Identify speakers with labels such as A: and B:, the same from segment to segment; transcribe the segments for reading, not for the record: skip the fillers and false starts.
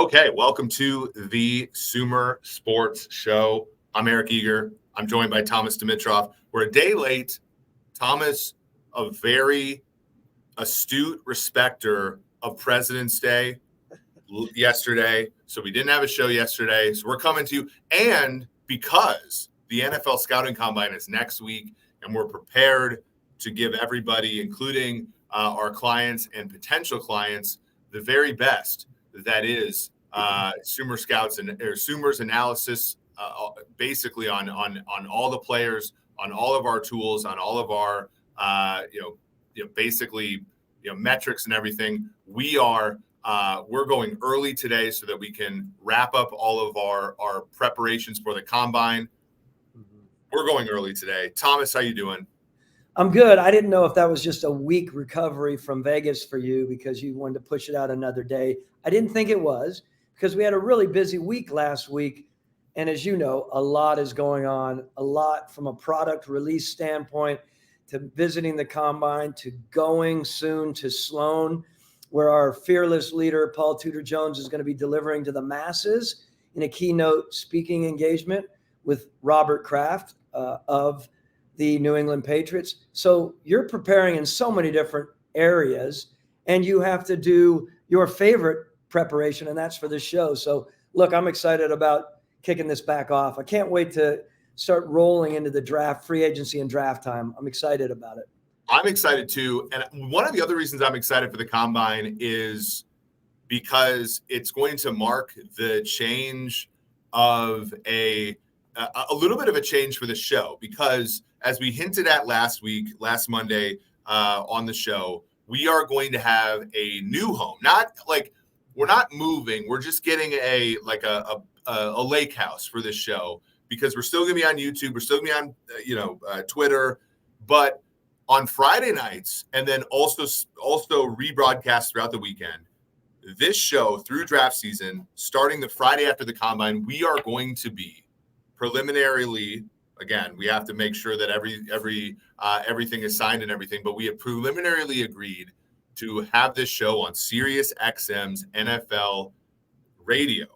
A: Okay, welcome to the Sumer Sports Show. I'm Eric Eager. I'm joined by Thomas Dimitroff. We're a day late. Thomas, a very astute respecter of President's Day yesterday. So we didn't have a show yesterday. So we're coming to you. And because the NFL Scouting Combine is next week, and we're prepared to give everybody, including our clients and potential clients, the very best. That is Sumer Scouts and Sumer's analysis, basically on all the players, on all of our tools, on all of our basically metrics and everything. We're going early today so that we can wrap up all of our preparations for the combine. We're going early today. Thomas, how you doing?
B: I'm good. I didn't know if that was just a week recovery from Vegas for you because you wanted to push it out another day. I didn't think it was because we had a really busy week last week. And as you know, a lot is going on, a lot from a product release standpoint to visiting the combine to going soon to Sloan, where our fearless leader, Paul Tudor Jones, is going to be delivering to the masses in a keynote speaking engagement with Robert Kraft of the New England Patriots. So you're preparing in so many different areas, and you have to do your favorite preparation, and that's for this show. So look, I'm excited about kicking this back off. I can't wait to start rolling into the draft, free agency and draft time. I'm excited about it.
A: I'm excited too. And one of the other reasons I'm excited for the combine is because it's going to mark the change of a little bit of a change for the show, because as we hinted at last Monday on the show, we are going to have a new home. Not like we're not moving. We're just getting a lake house for this show, because we're still going to be on YouTube. We're still going to be on, Twitter, but on Friday nights, and then also rebroadcast throughout the weekend. This show through draft season, starting the Friday after the combine, we are going to be preliminarily, again, we have to make sure that everything is signed and everything, but we have preliminarily agreed to have this show on Sirius XM's NFL radio,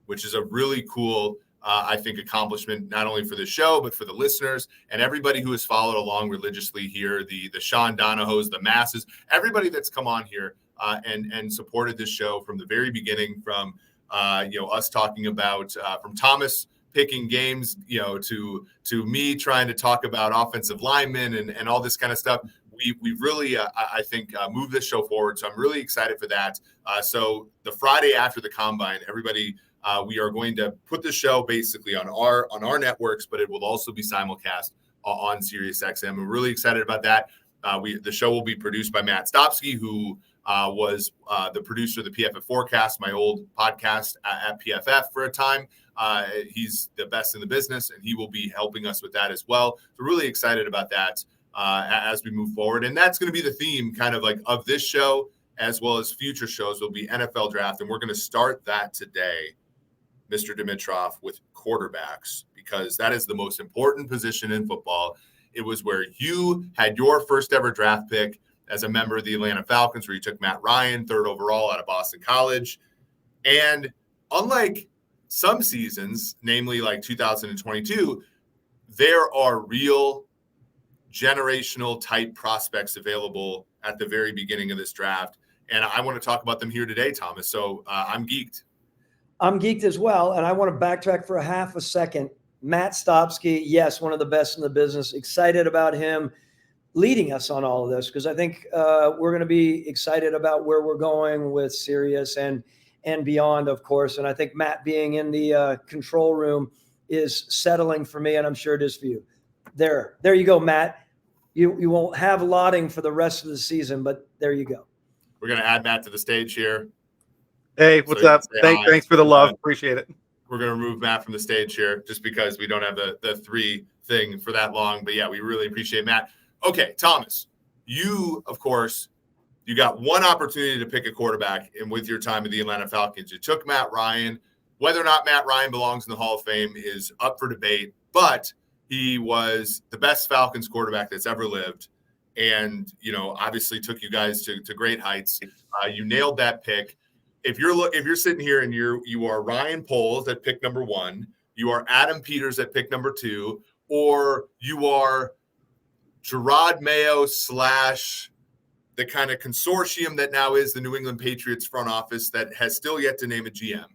A: which is a really cool, I think, accomplishment, not only for the show, but for the listeners and everybody who has followed along religiously here, the Sean Donahos, the masses, everybody that's come on here and supported this show from the very beginning, from us talking about from Thomas picking games, to me trying to talk about offensive linemen and all this kind of stuff. We've really, I think, moved this show forward. So I'm really excited for that. So the Friday after the combine, everybody, we are going to put the show basically on our networks, but it will also be simulcast on Sirius XM. We're really excited about that. The show will be produced by Matt Stopsky, who was the producer of the PFF Forecast, my old podcast at PFF for a time. He's the best in the business, and he will be helping us with that as well. So really excited about that as we move forward. And that's going to be the theme kind of like of this show, as well as future shows will be NFL draft. And we're going to start that today, Mr. Dimitroff, with quarterbacks, because that is the most important position in football. It was where you had your first ever draft pick as a member of the Atlanta Falcons, where you took Matt Ryan, 3rd overall out of Boston College. And unlike some seasons, namely like 2022, there are real generational type prospects available at the very beginning of this draft. And I want to talk about them here today, Thomas. So I'm geeked.
B: I'm geeked as well. And I want to backtrack for a half a second. Matt Stopsky, yes, one of the best in the business. Excited about him leading us on all of this, because I think we're going to be excited about where we're going with Sirius and beyond, of course. And I think Matt being in the control room is settling for me, and I'm sure it is for you. There you go, Matt. You won't have lauding for the rest of the season, but there you go.
A: We're going to add Matt to the stage here.
C: Hey, what's up? Thanks for the love. Appreciate it.
A: We're going to remove Matt from the stage here just because we don't have the 3 thing for that long. But yeah, we really appreciate Matt. Okay, Thomas, you, of course, you got one opportunity to pick a quarterback, and with your time at the Atlanta Falcons, you took Matt Ryan. Whether or not Matt Ryan belongs in the Hall of Fame is up for debate, but he was the best Falcons quarterback that's ever lived, and obviously took you guys to great heights. You nailed that pick. if you're sitting here and you are Ryan Poles at pick number 1, you are Adam Peters at pick number 2, or you are Gerard Mayo / the kind of consortium that now is the New England Patriots front office that has still yet to name a GM,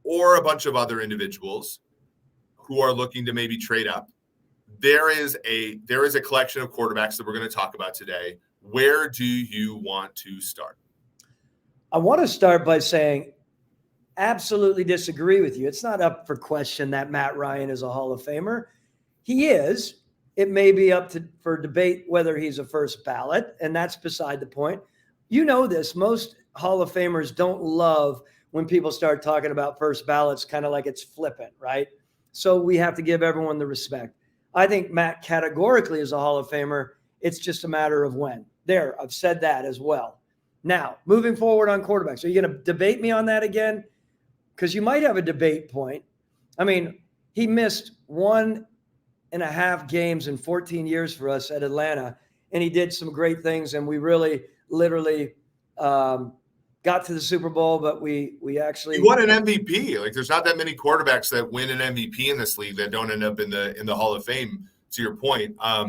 A: or a bunch of other individuals who are looking to maybe trade up. There is a collection of quarterbacks that we're going to talk about today. Where do you want to start?
B: I want to start by saying absolutely disagree with you. It's not up for question that Matt Ryan is a Hall of Famer. He is. It may be up for debate whether he's a first ballot, and that's beside the point. You know this. Most Hall of Famers don't love when people start talking about first ballots, kind of like it's flippant, right? So we have to give everyone the respect. I think Matt categorically is a Hall of Famer. It's just a matter of when. There, I've said that as well. Now, moving forward on quarterbacks, are you going to debate me on that again? Because you might have a debate point. I mean, he missed 1.5 games in 14 years for us at Atlanta, and he did some great things, and we really, literally got to the Super Bowl, but we actually
A: he won an MVP. Like, there's not that many quarterbacks that win an MVP in this league that don't end up in the Hall of Fame. To your point, I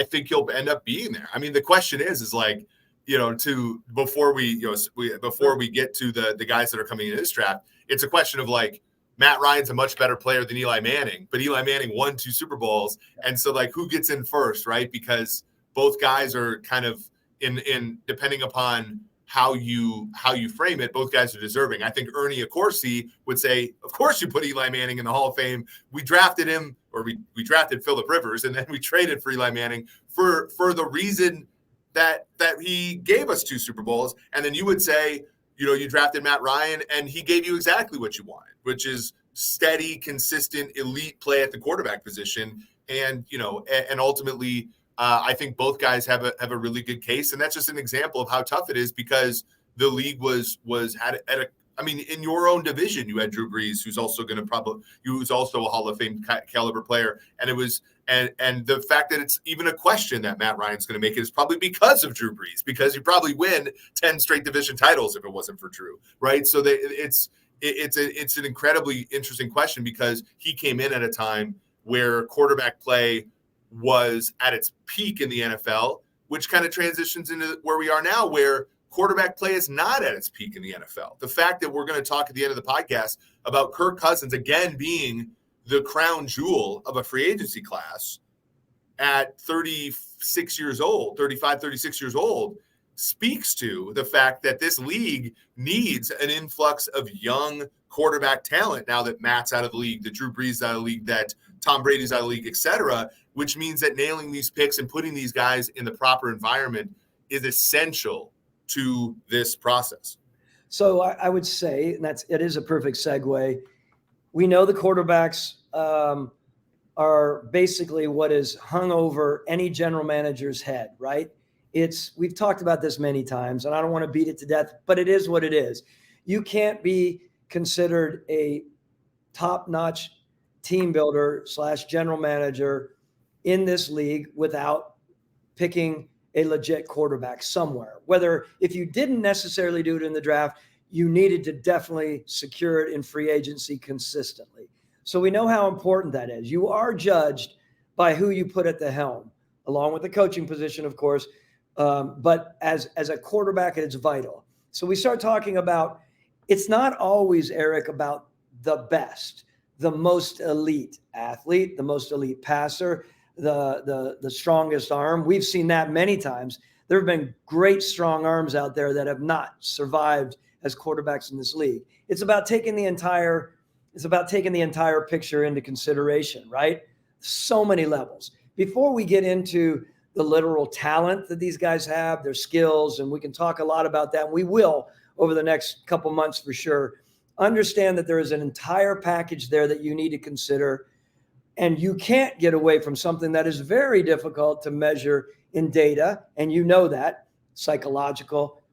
A: think he'll end up being there. I mean, the question is like, before we get to the guys that are coming in this draft, it's a question of like, Matt Ryan's a much better player than Eli Manning, but Eli Manning won 2 Super Bowls. And so like, who gets in first, right? Because both guys are kind of in depending upon how you frame it, both guys are deserving. I think Ernie Accorsi would say, of course you put Eli Manning in the Hall of Fame. We drafted him, or we drafted Phillip Rivers, and then we traded for Eli Manning for the reason that he gave us 2 Super Bowls. And then you would say, you drafted Matt Ryan and he gave you exactly what you wanted, which is steady, consistent, elite play at the quarterback position. And, and ultimately, I think both guys have a really good case. And that's just an example of how tough it is, because the league was in your own division, you had Drew Brees, who's also a Hall of Fame caliber player. And it was, and the fact that it's even a question that Matt Ryan's going to make it is probably because of Drew Brees, because you probably win 10 straight division titles if it wasn't for Drew, right? So it's an incredibly interesting question, because he came in at a time where quarterback play was at its peak in the NFL, which kind of transitions into where we are now, where quarterback play is not at its peak in the NFL. The fact that we're going to talk at the end of the podcast about Kirk Cousins again being the crown jewel of a free agency class at 36 years old, speaks to the fact that this league needs an influx of young quarterback talent now that Matt's out of the league, that Drew Brees is out of the league, that Tom Brady's out of the league, et cetera, which means that nailing these picks and putting these guys in the proper environment is essential to this process.
B: So I would say, and it is a perfect segue. We know the quarterbacks are basically what is hung over any general manager's head, right? We've talked about this many times, and I don't want to beat it to death, but it is what it is. You can't be considered a top-notch team builder / general manager in this league without picking a legit quarterback somewhere. Whether if you didn't necessarily do it in the draft, you needed to definitely secure it in free agency consistently. So we know how important that is. You are judged by who you put at the helm, along with the coaching position, of course. But as a quarterback, it's vital. So we start talking about, it's not always, Eric, about the best, the most elite athlete, the most elite passer, the strongest arm. We've seen that many times. There have been great strong arms out there that have not survived as quarterbacks in this league. It's about taking the entire picture into consideration, right? So many levels. Before we get into the literal talent that these guys have, their skills, and we can talk a lot about that. And we will over the next couple months for sure. Understand that there is an entire package there that you need to consider. And you can't get away from something that is very difficult to measure in data. And you know that: psychological,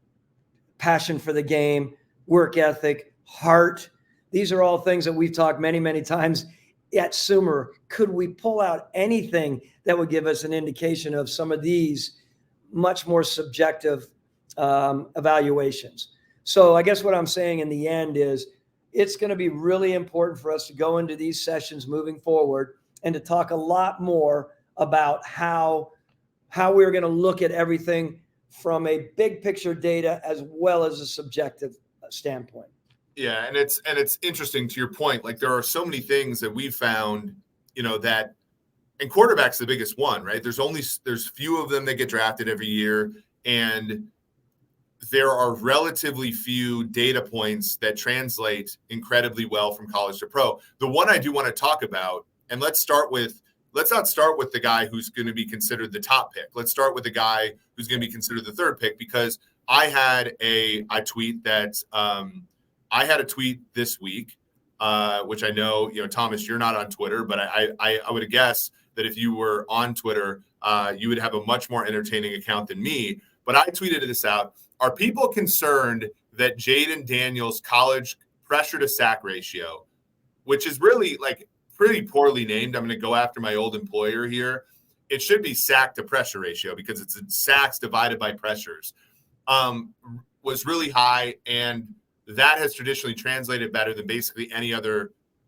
B: passion for the game, work ethic, heart. These are all things that we've talked many, many times at Sumer. Could we pull out anything that would give us an indication of some of these much more subjective evaluations. So I guess what I'm saying in the end is it's going to be really important for us to go into these sessions moving forward and to talk a lot more about how we're going to look at everything from a big picture data as well as a subjective standpoint.
A: Yeah, and it's interesting to your point. Like there are so many things that we've found, that, and quarterback's the biggest one, right? There's few of them that get drafted every year, and there are relatively few data points that translate incredibly well from college to pro. The one I do want to talk about, and let's not start with the guy who's going to be considered the top pick. Let's start with the guy who's going to be considered the third pick, because I had a tweet this week, which I know, Thomas, you're not on Twitter, but I would guess that if you were on Twitter, you would have a much more entertaining account than me. But I tweeted this out. Are people concerned that Jaden Daniels' college pressure to sack ratio, which is really like pretty poorly named, I'm going to go after my old employer here. It should be sack to pressure ratio because it's sacks divided by pressures, was really high. And that has traditionally translated better than basically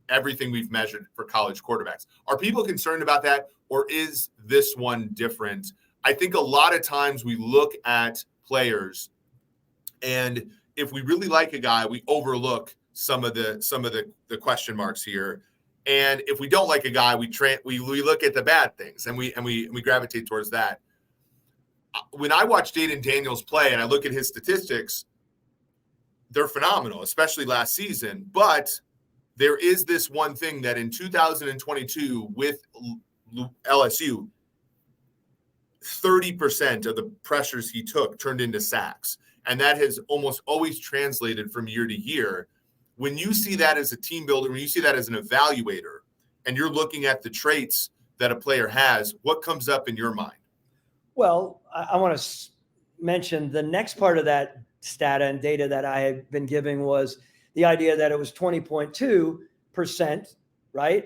A: everything we've measured for college quarterbacks. Are people concerned about that, or is this one different? I think a lot of times we look at players, and if we really like a guy, we overlook some of the question marks here. And if we don't like a guy, we look at the bad things and we gravitate towards that. When I watch Jaden Daniels play and I look at his statistics, they're phenomenal, especially last season. But there is this one thing that in 2022 with LSU, 30% of the pressures he took turned into sacks. And that has almost always translated from year to year. When you see that as a team builder, when you see that as an evaluator, and you're looking at the traits that a player has, what comes up in your mind?
B: Well, I want to mention the next part of that stat and data that I had been giving was the idea that it was 20.2%, right,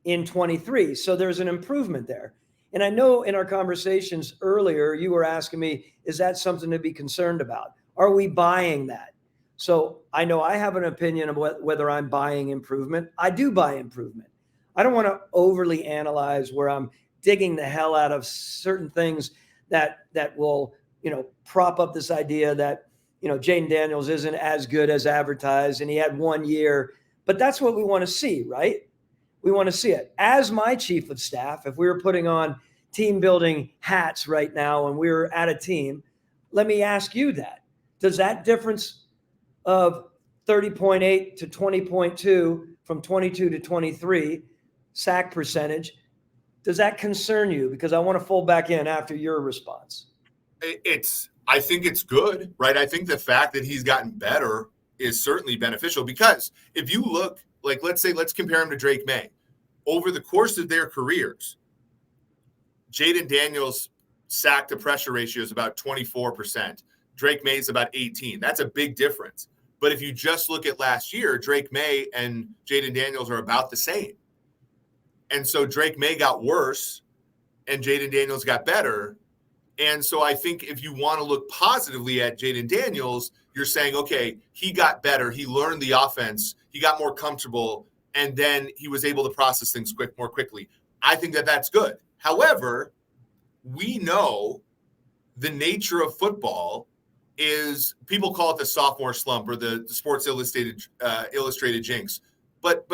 B: in 23. So there's an improvement there. And I know in our conversations earlier, you were asking me, is that something to be concerned about? Are we buying that? So I know I have an opinion of whether I'm buying improvement. I do buy improvement. I don't want to overly analyze where I'm digging the hell out of certain things that will, prop up this idea that, Jaden Daniels isn't as good as advertised and he had 1 year. But that's what we want to see, right? We want to see it. As my chief of staff, if we were putting on team building hats right now and we were at a team, let me ask you that. Does that difference of 30.8 to 20.2 from 22 to 23 sack percentage, does that concern you? Because I want to fold back in after your response.
A: I think it's good, right? I think the fact that he's gotten better is certainly beneficial, because if you look, like, let's compare him to Drake May. Over the course of their careers, Jaden Daniels' sack to pressure ratio is about 24%. Drake May is about 18%. That's a big difference. But if you just look at last year, Drake May and Jaden Daniels are about the same. And so Drake May got worse and Jaden Daniels got better. And so I think if you want to look positively at Jaden Daniels, you're saying, okay, he got better. He learned the offense. He got more comfortable. And then he was able to process things more quickly. I think that that's good. However, we know the nature of football is, people call it the sophomore slump or the Sports Illustrated jinx. But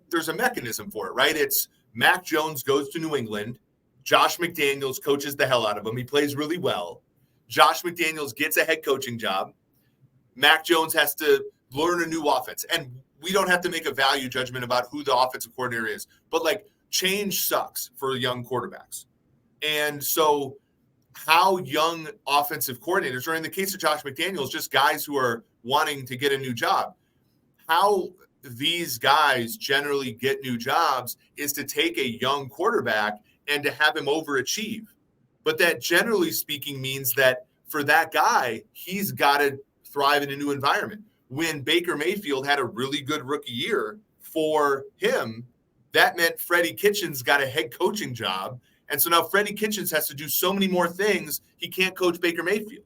A: there's a mechanism for it, right? It's Mac Jones goes to New England. Josh McDaniels coaches the hell out of him. He plays really well. Josh McDaniels gets a head coaching job. Mac Jones has to learn a new offense. And we don't have to make a value judgment about who the offensive coordinator is. But, like, change sucks for young quarterbacks. And so how young offensive coordinators, or in the case of Josh McDaniels, just guys who are wanting to get a new job, how these guys generally get new jobs is to take a young quarterback and to have him overachieve. But that, generally speaking, means that for that guy, he's got to thrive in a new environment. When Baker Mayfield had a really good rookie year for him, that meant Freddie Kitchens got a head coaching job. And so now Freddie Kitchens has to do so many more things. He can't coach Baker Mayfield.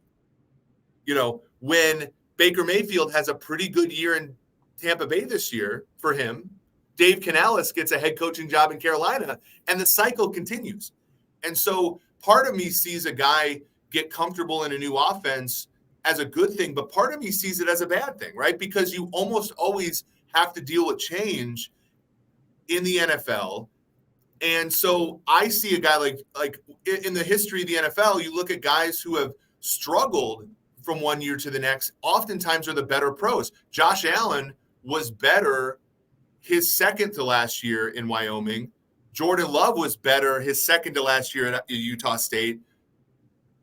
A: When Baker Mayfield has a pretty good year in Tampa Bay this year for him, Dave Canales gets a head coaching job in Carolina, and the cycle continues. And so part of me sees a guy get comfortable in a new offense as a good thing, but part of me sees it as a bad thing, right? Because you almost always have to deal with change in the NFL. And so I see a guy like in the history of the NFL, you look at guys who have struggled from one year to the next, oftentimes are the better pros. Josh Allen was better his second to last year in Wyoming. Jordan Love was better his second to last year at Utah State.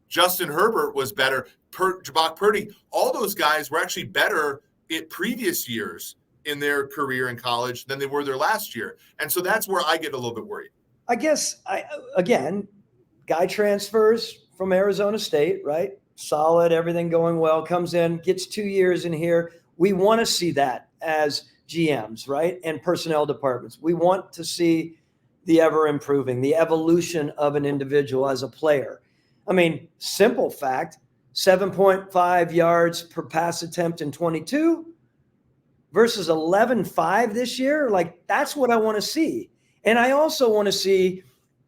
A: Justin Herbert was better. Brock Purdy, all those guys were actually better in previous years in their career in college than they were their last year. And so that's where I get a little bit worried.
B: I guess, again, guy transfers from Arizona State, right? Solid, everything going well, comes in, gets 2 years in here. We want to see that as GMs, right? And personnel departments. We want to see the ever improving, the evolution of an individual as a player. I mean, simple fact, 7.5 yards per pass attempt in 22 versus 11.5 this year. Like, that's what I want to see. And I also want to see,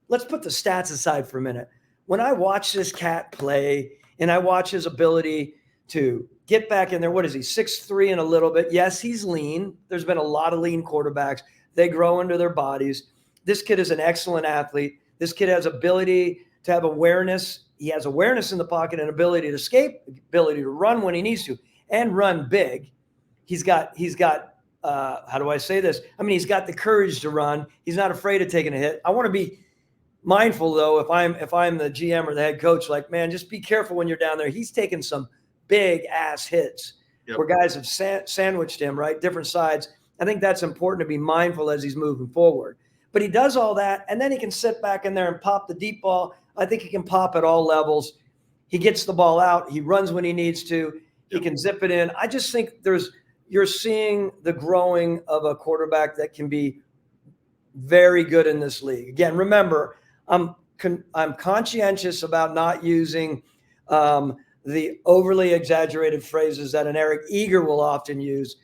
B: let's put the stats aside for a minute. When I watch this cat play and I watch his ability to get back in there, what is he, 6'3" and a little bit? Yes, he's lean. There's been a lot of lean quarterbacks. They grow into their bodies. This kid is an excellent athlete. This kid has ability to have awareness. He has awareness in the pocket and ability to escape, ability to run when he needs to, and run big. He's got how do I say this? I mean, he's got the courage to run. He's not afraid of taking a hit. I want to be mindful, though, if I'm the GM or the head coach, like, man, just be careful when you're down there. He's taken some big ass hits where guys have sandwiched him, right? Different sides. I think that's important to be mindful as he's moving forward. But he does all that, and then he can sit back in there and pop the deep ball. I think he can pop at all levels. He gets the ball out. He runs when he needs to. He can zip it in. I just think you're seeing the growing of a quarterback that can be very good in this league. Again, remember, I'm conscientious about not using the overly exaggerated phrases that an Eric Eager will often use.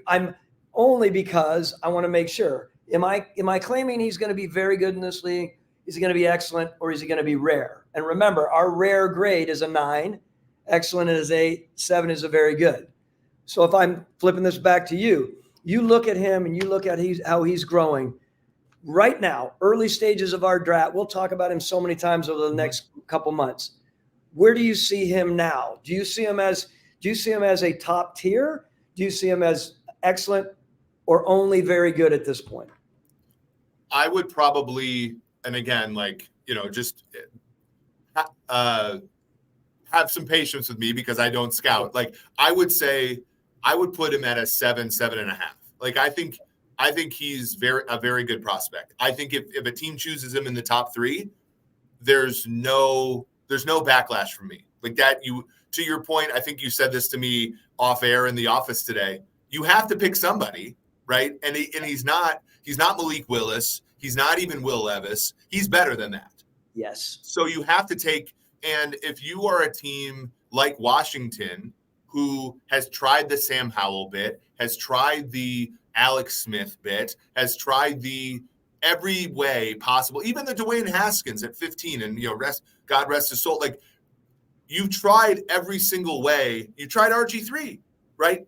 B: I'm only because I want to make sure. Am I claiming he's going to be very good in this league? Is he going to be excellent, or is he going to be rare? And remember, our rare grade is a 9, excellent is 8, 7 is a very good. So if I'm flipping this back to you, you look at him and you look at how he's growing right now, early stages of our draft. We'll talk about him so many times over the next couple months. Where do you see him now? Do you see him as a top tier? Do you see him as excellent or only very good at this point?
A: I would probably, and again, just have some patience with me because I don't scout. Like, I would say I would put him at a 7.5. Like, I think he's a very good prospect. I think if a team chooses him in the top 3, there's no backlash from me. Like that, to your point, I think you said this to me off air in the office today. You have to pick somebody, right? And he's not Malik Willis. He's not even Will Levis. He's better than that.
B: Yes.
A: So you have to take, and if you are a team like Washington, who has tried the Sam Howell bit, has tried the Alex Smith bit, has tried the every way possible, even the Dwayne Haskins at 15, and God rest his soul. Like, you've tried every single way. You tried RG3, right?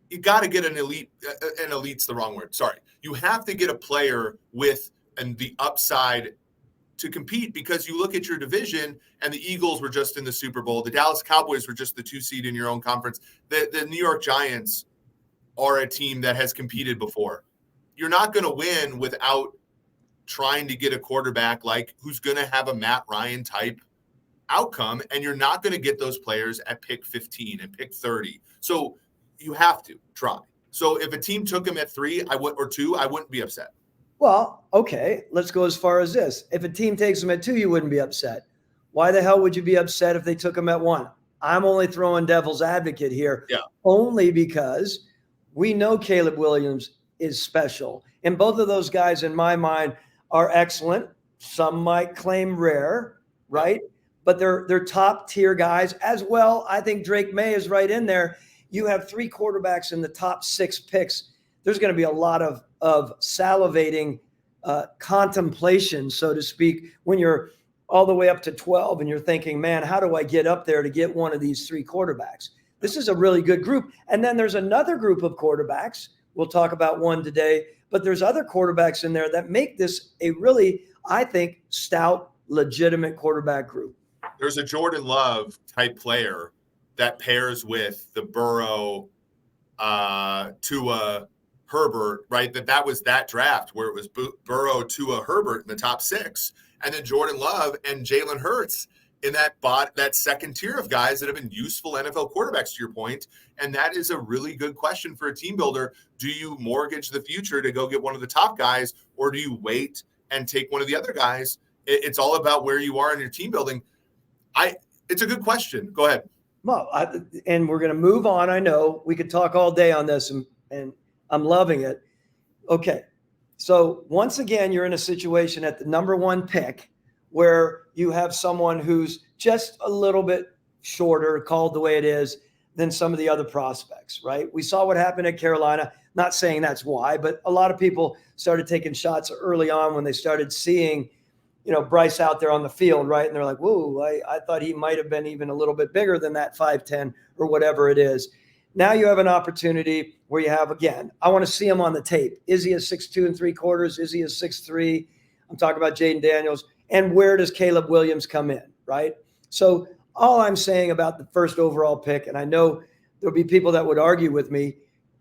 A: You got to get an elite. An elite's the wrong word. Sorry. You have to get a player with the upside to compete, because you look at your division and the Eagles were just in the Super Bowl. The Dallas Cowboys were just the 2 seed in your own conference. The New York Giants are a team that has competed before. You're not going to win without trying to get a quarterback who's going to have a Matt Ryan type outcome, and you're not going to get those players at pick 15 and pick 30. So you have to try. So if a team took him at 3, or 2, I wouldn't be upset.
B: Well, okay, let's go as far as this. If a team takes him at 2, you wouldn't be upset. Why the hell would you be upset if they took him at 1? I'm only throwing devil's advocate here, only because we know Caleb Williams is special. And both of those guys, in my mind, are excellent. Some might claim rare, right? but they're top tier guys as well. I think Drake May is right in there. You have 3 quarterbacks in the top 6 picks. There's going to be a lot of salivating contemplation, so to speak, when you're all the way up to 12 and you're thinking, man, how do I get up there to get one of these 3 quarterbacks? This is a really good group. And then there's another group of quarterbacks. We'll talk about one today, but there's other quarterbacks in there that make this a really, I think, stout, legitimate quarterback group.
A: There's a Jordan Love type player that pairs with the Burrow, Tua, Herbert, right? That was that draft where it was Burrow, Tua, Herbert in the top 6, and then Jordan Love and Jalen Hurts in that second tier of guys that have been useful NFL quarterbacks, to your point. And that is a really good question for a team builder. Do you mortgage the future to go get one of the top guys, or do you wait and take one of the other guys? It's all about where you are in your team building. It's a good question. Go ahead.
B: Well, and we're going to move on. I know we could talk all day on this, and I'm loving it. Okay. So once again, you're in a situation at the number 1 pick where you have someone who's just a little bit shorter, called the way it is, than some of the other prospects, right? We saw what happened at Carolina. Not saying that's why, but a lot of people started taking shots early on when they started seeing, Bryce out there on the field, right? And they're like, whoa, I thought he might have been even a little bit bigger than that 5'10" or whatever it is. Now you have an opportunity where you have, again, I want to see him on the tape. Is he a 6'2 3/4? Is he a 6'3"? I'm talking about Jaden Daniels. And where does Caleb Williams come in, right? So all I'm saying about the first overall pick, and I know there'll be people that would argue with me,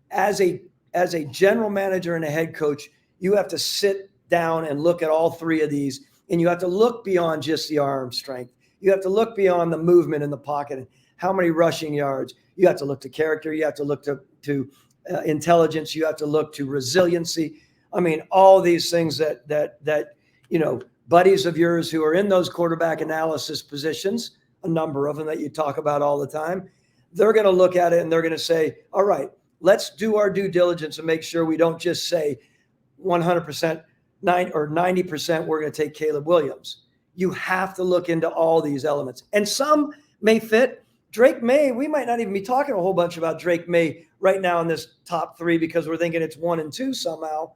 B: as a general manager and a head coach, you have to sit down and look at all 3 of these, and you have to look beyond just the arm strength. You have to look beyond the movement in the pocket and how many rushing yards. You have to look to character. You have to look to intelligence. You have to look to resiliency. I mean, all these things that buddies of yours who are in those quarterback analysis positions, a number of them that you talk about all the time, they're going to look at it and they're going to say, all right, let's do our due diligence and make sure we don't just say 100%, 90% we're going to take Caleb Williams. You have to look into all these elements. And some may fit. Drake May, we might not even be talking a whole bunch about Drake May right now in this top 3 because we're thinking it's 1 and 2 somehow.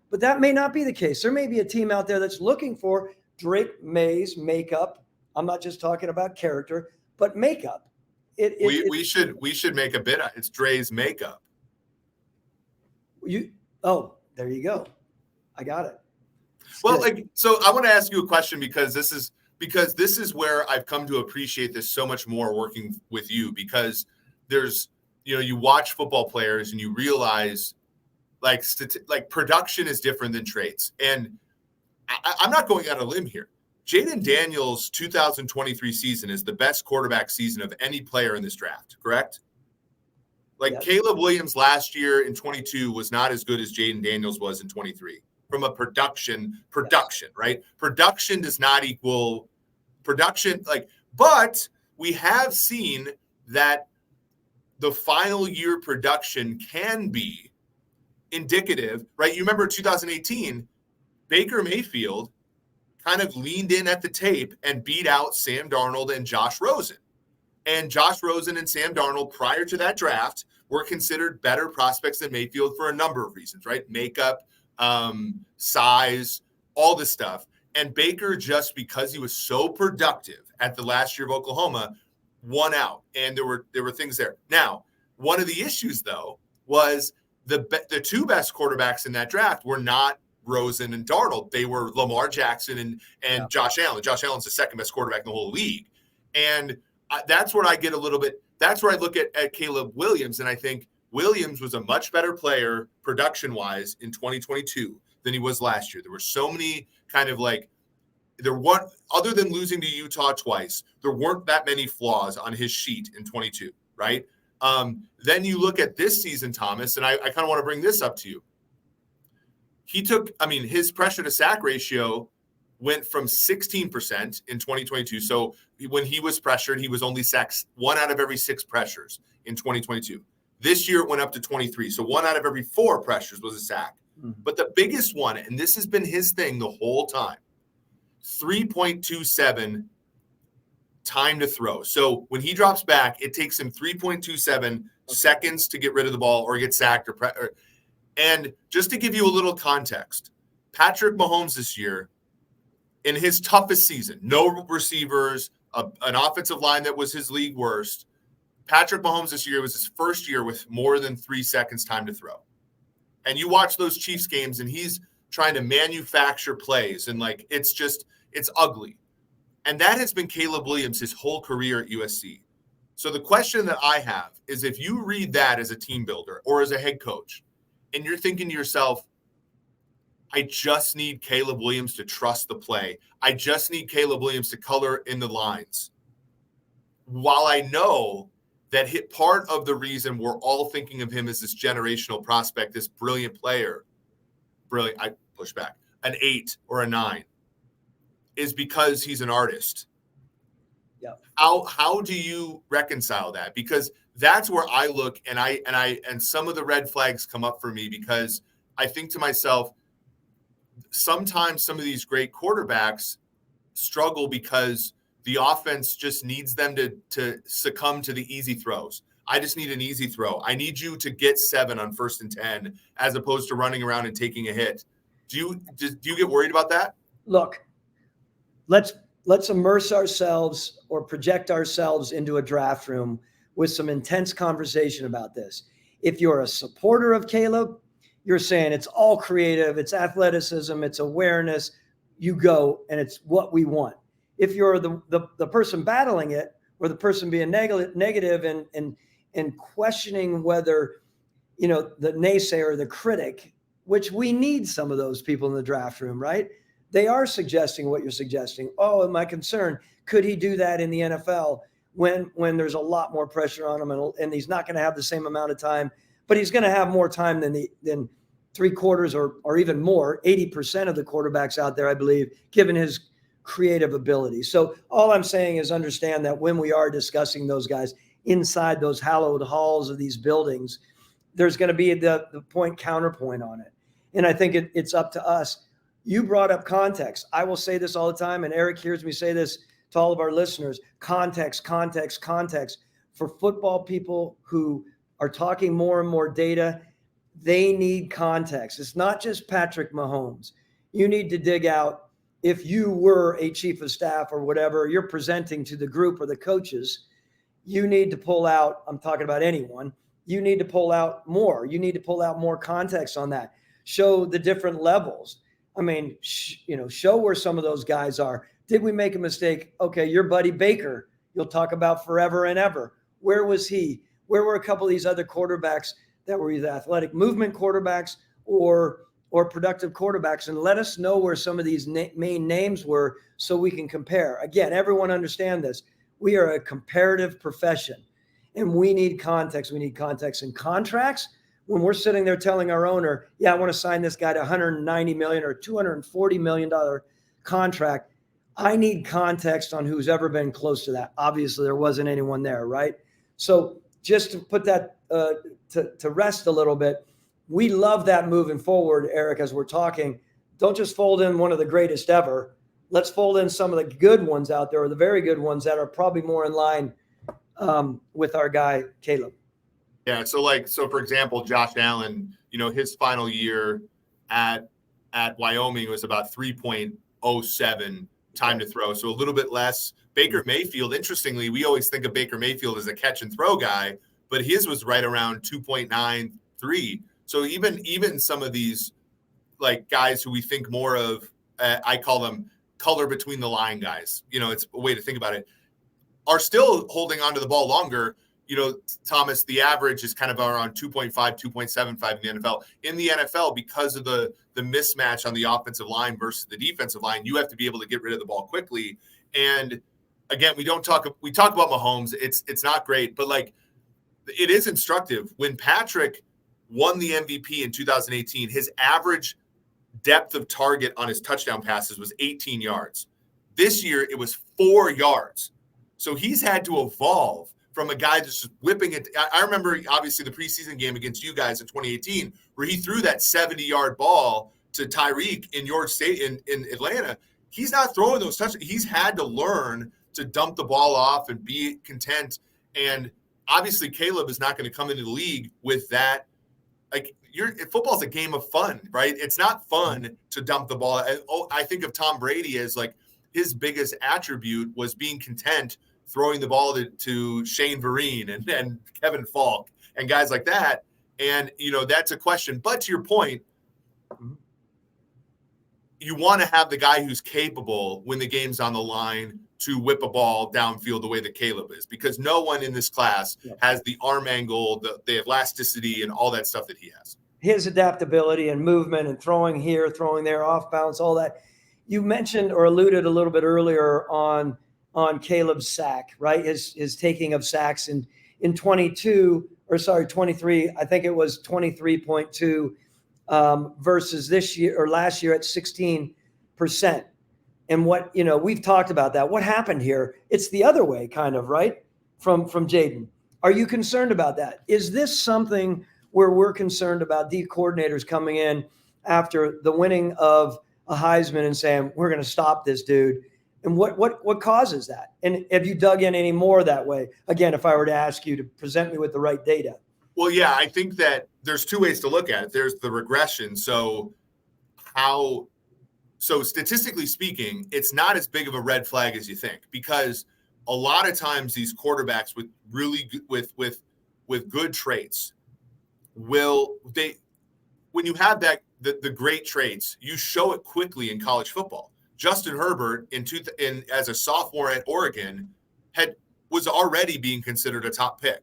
B: But that may not be the case. There may be a team out there that's looking for Drake May's makeup. I'm not just talking about character, but makeup.
A: We should make a bid. It's Dre's makeup.
B: There you go. I got it.
A: Well, so I want to ask you a question because this is where I've come to appreciate this so much more working with you, because there's, you watch football players and you realize like production is different than traits. And I'm not going out on a limb here. Jaden Daniels' 2023 season is the best quarterback season of any player in this draft, correct? Like Caleb Williams last year in 22 was not as good as Jaden Daniels was in 23 from a production, right? Production does not equal production. But we have seen that the final year production can be indicative, right? You remember 2018, Baker Mayfield kind of leaned in at the tape and beat out Sam Darnold and Josh Rosen. And Josh Rosen and Sam Darnold prior to that draft were considered better prospects than Mayfield for a number of reasons, right? Makeup, size, all this stuff. And Baker, just because he was so productive at the last year of Oklahoma, won out. And there were things there. Now, one of the issues, though, was the 2 best quarterbacks in that draft were not Rosen and Darnold. They were Lamar Jackson and Josh Allen. Josh Allen's the 2nd best quarterback in the whole league. And that's where I get a little bit – that's where I look at Caleb Williams, and I think Williams was a much better player production-wise in 2022 than he was last year. There were so many kind of other than losing to Utah twice, there weren't that many flaws on his sheet in 22, right? Then you look at this season, Thomas, and I kind of want to bring this up to you. His pressure to sack ratio went from 16% in 2022. So when he was pressured, he was only sacked 1 out of every 6 pressures in 2022. This year it went up to 23. So 1 out of every 4 pressures was a sack. Mm-hmm. But the biggest one, and this has been his thing the whole time, 3.27 time to throw. So when he drops back, it takes him 3.27 seconds to get rid of the ball or get sacked. And just to give you a little context, Patrick Mahomes this year, in his toughest season, no receivers, an offensive line that was his league worst, Patrick Mahomes this year was his first year with more than 3 seconds time to throw. And you watch those Chiefs games and he's trying to manufacture plays and like it's ugly. And that has been Caleb Williams his whole career at USC. So the question that I have is if you read that as a team builder or as a head coach and you're thinking to yourself, I just need Caleb Williams to trust the play. I just need Caleb Williams to color in the lines. While I know that part of the reason we're all thinking of him as this generational prospect, this brilliant player, I push back, an 8 or a 9, is because he's an artist.
B: Yeah.
A: How do you reconcile that? Because that's where I look and some of the red flags come up for me because I think to myself, sometimes some of these great quarterbacks struggle because the offense just needs them to succumb to the easy throws. I just need an easy throw. I need you to get 7 on 1st and 10 as opposed to running around and taking a hit. Do you get worried about that?
B: Look, let's immerse ourselves or project ourselves into a draft room with some intense conversation about this. If you're a supporter of Caleb, you're saying it's all creative, it's athleticism, it's awareness. You go, and it's what we want. If you're the person battling it or the person being negative and questioning whether, the naysayer, the critic, which we need some of those people in the draft room, right? They are suggesting what you're suggesting. Oh, am I concerned? Could he do that in the NFL when there's a lot more pressure on him and he's not going to have the same amount of time, but he's going to have more time than 3/4 or even more, 80% of the quarterbacks out there, I believe, given his creative ability. So all I'm saying is understand that when we are discussing those guys inside those hallowed halls of these buildings, there's going to be the counterpoint on it. And I think it's up to us. You brought up context. I will say this all the time, and Eric hears me say this to all of our listeners. Context. For football people who are talking more and more data, they need context. It's not just Patrick Mahomes. You need to dig out, if you were a chief of staff or whatever, you're presenting to the group or the coaches, you need to pull out, I'm talking about anyone, you need to pull out more. You need to pull out more context on that. Show the different levels. I mean, show where some of those guys are. Did we make a mistake? Okay, your buddy Baker, you'll talk about forever and ever. Where was he? Where were a couple of these other quarterbacks that were either athletic movement quarterbacks or productive quarterbacks? And let us know where some of these main names were so we can compare. Again, everyone understand this. We are a comparative profession, and we need context. We need context in contracts. When we're sitting there telling our owner, yeah, I want to sign this guy to $190 million or $240 million contract, I need context on who's ever been close to that. Obviously, there wasn't anyone there, right? So just to put that to rest a little bit, we love that moving forward, Eric, as we're talking. Don't just fold in one of the greatest ever. Let's fold in some of the good ones out there, or the very good ones that are probably more in line with our guy, Caleb.
A: Yeah. So for example, Josh Allen, his final year at Wyoming was about 3.07 time to throw. So a little bit less. Baker Mayfield, interestingly, we always think of Baker Mayfield as a catch and throw guy, but his was right around 2.93. So even some of these like guys who we think more of, I call them color between the line guys, it's a way to think about it, are still holding onto the ball longer. Thomas, the average is kind of around 2.5, 2.75 in the NFL. In the NFL, because of the mismatch on the offensive line versus the defensive line, you have to be able to get rid of the ball quickly. And again, we talk about Mahomes. It's not great, but like it is instructive. When Patrick won the MVP in 2018, his average depth of target on his touchdown passes was 18 yards. This year, it was 4 yards. So he's had to evolve from a guy that's just whipping it. I remember, obviously, the preseason game against you guys in 2018, where he threw that 70-yard ball to Tyreek in your state in Atlanta. He's not throwing those touchdowns. He's had to learn to dump the ball off and be content. And obviously Caleb is not going to come into the league with that. Like, football's a game of fun, right? It's not fun to dump the ball. I think of Tom Brady as like his biggest attribute was being content throwing the ball to Shane Vereen and Kevin Falk and guys like that. And, that's a question. But to your point, you want to have the guy who's capable when the game's on the line to whip a ball downfield the way that Caleb is, because no one in this class has the arm angle, the elasticity, and all that stuff that he has.
B: His adaptability and movement and throwing here, throwing there, off bounce, all that. You mentioned or alluded a little bit earlier on Caleb's sack, right? His taking of sacks in 23, I think it was 23.2 versus this year or last year at 16%. And what, we've talked about that. What happened here? It's the other way, kind of, right? From Jaden. Are you concerned about that? Is this something where we're concerned about D coordinators coming in after the winning of a Heisman and saying, we're going to stop this dude? And what causes that? And have you dug in any more that way? Again, if I were to ask you to present me with the right data.
A: Well, yeah, I think that there's two ways to look at it. There's the regression. So statistically speaking, it's not as big of a red flag as you think, because a lot of times these quarterbacks with really with good traits when you have the great traits, you show it quickly in college football. Justin Herbert as a sophomore at Oregon was already being considered a top pick.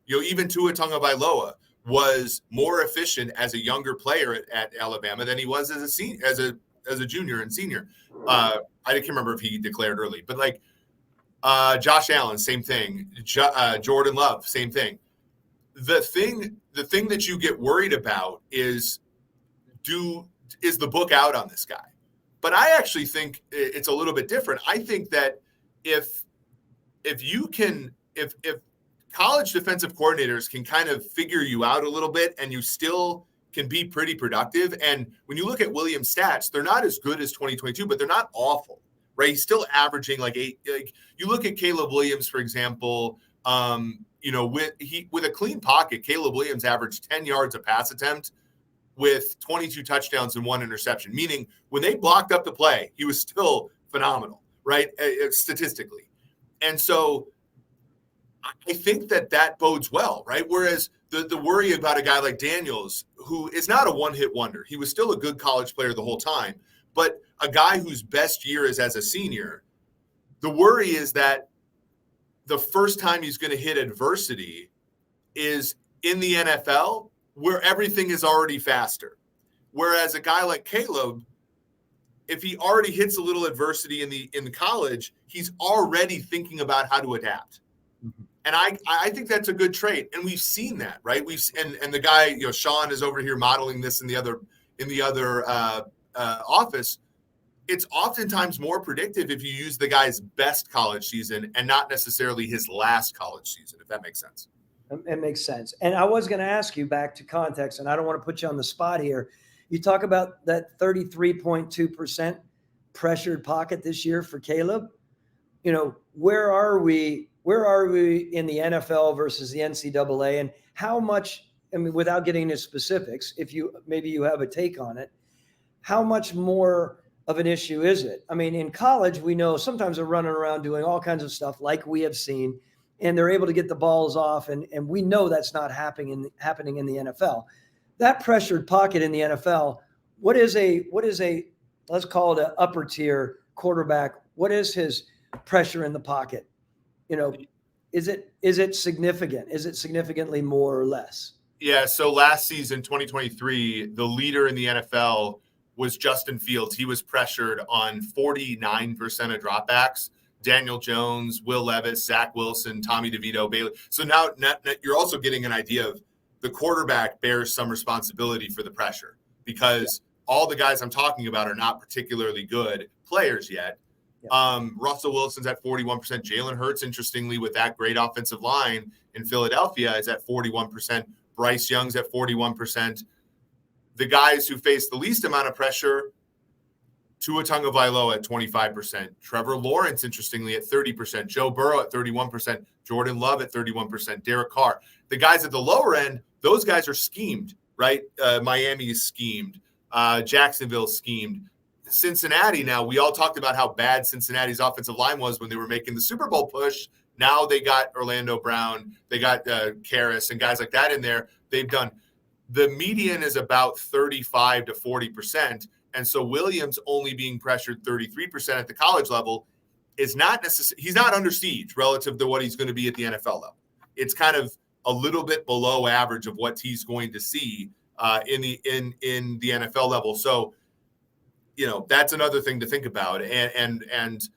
A: Even Tua Tagovailoa was more efficient as a younger player at Alabama than he was as a junior and senior. I can't remember if he declared early, but like Josh Allen, same thing. Jordan Love, same thing. The thing that you get worried about is the book out on this guy? But I actually think it's a little bit different. I think that if college defensive coordinators can kind of figure you out a little bit and you still can be pretty productive. And when you look at Williams' stats, they're not as good as 2022, but they're not awful, right? He's still averaging like 8. Like, you look at Caleb Williams, for example, with a clean pocket, Caleb Williams averaged 10 yards a pass attempt with 22 touchdowns and 1 interception, meaning when they blocked up the play, he was still phenomenal, right? Statistically. And so I think that bodes well, right? Whereas the worry about a guy like Daniels, who is not a one-hit wonder, he was still a good college player the whole time, but a guy whose best year is as a senior, the worry is that the first time he's going to hit adversity is in the NFL, where everything is already faster. Whereas a guy like Caleb, if he already hits a little adversity in the college, he's already thinking about how to adapt. Mm-hmm. And I think that's a good trait. And we've seen that, right? And the guy, Sean is over here modeling this in the other office. It's oftentimes more predictive if you use the guy's best college season and not necessarily his last college season, if that makes sense.
B: It makes sense. And I was going to ask you, back to context, and I don't want to put you on the spot here. You talk about that 33.2% pressured pocket this year for Caleb. Where are we in the NFL versus the NCAA, and how much, without getting into specifics, maybe you have a take on it, how much more of an issue is it? In college, we know sometimes they're running around doing all kinds of stuff like we have seen, and they're able to get the balls off, and we know that's not happening in the NFL. That pressured pocket in the NFL, what is a let's call it an upper tier quarterback? What is his pressure in the pocket? Is it significant? Is it significantly more or less?
A: Yeah. So last season, 2023, the leader in the NFL was Justin Fields. He was pressured on 49% of dropbacks. Daniel Jones, Will Levis, Zach Wilson, Tommy DeVito, Bailey. So now you're also getting an idea of the quarterback bears some responsibility for the pressure, because all the guys I'm talking about are not particularly good players yet. Yeah. Russell Wilson's at 41%. Jalen Hurts, interestingly, with that great offensive line in Philadelphia, is at 41%. Bryce Young's at 41%. The guys who face the least amount of pressure, Tua Tagovailoa at 25%, Trevor Lawrence, interestingly, at 30%, Joe Burrow at 31%, Jordan Love at 31%, Derek Carr. The guys at the lower end, those guys are schemed, right? Miami is schemed. Jacksonville schemed. Cincinnati, now, we all talked about how bad Cincinnati's offensive line was when they were making the Super Bowl push. Now they got Orlando Brown, they got Karras and guys like that in there. They've done – the median is about 35 to 40%. And so Williams only being pressured 33% at the college level is not necessarily – he's not under siege relative to what he's going to be at the NFL level. It's kind of a little bit below average of what he's going to see in the NFL level. So, that's another thing to think about. And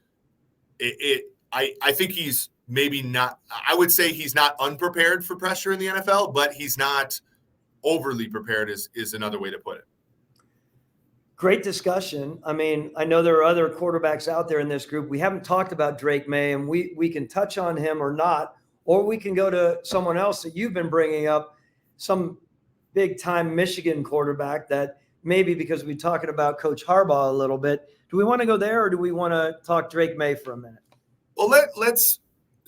A: I think he's maybe not – I would say he's not unprepared for pressure in the NFL, but he's not overly prepared is another way to put it.
B: Great discussion. I mean, I know there are other quarterbacks out there in this group. We haven't talked about Drake May, and we can touch on him or not, or we can go to someone else that you've been bringing up, some big-time Michigan quarterback that maybe because we're talking about Coach Harbaugh a little bit. Do we want to go there, or do we want to talk Drake May for a minute?
A: Well,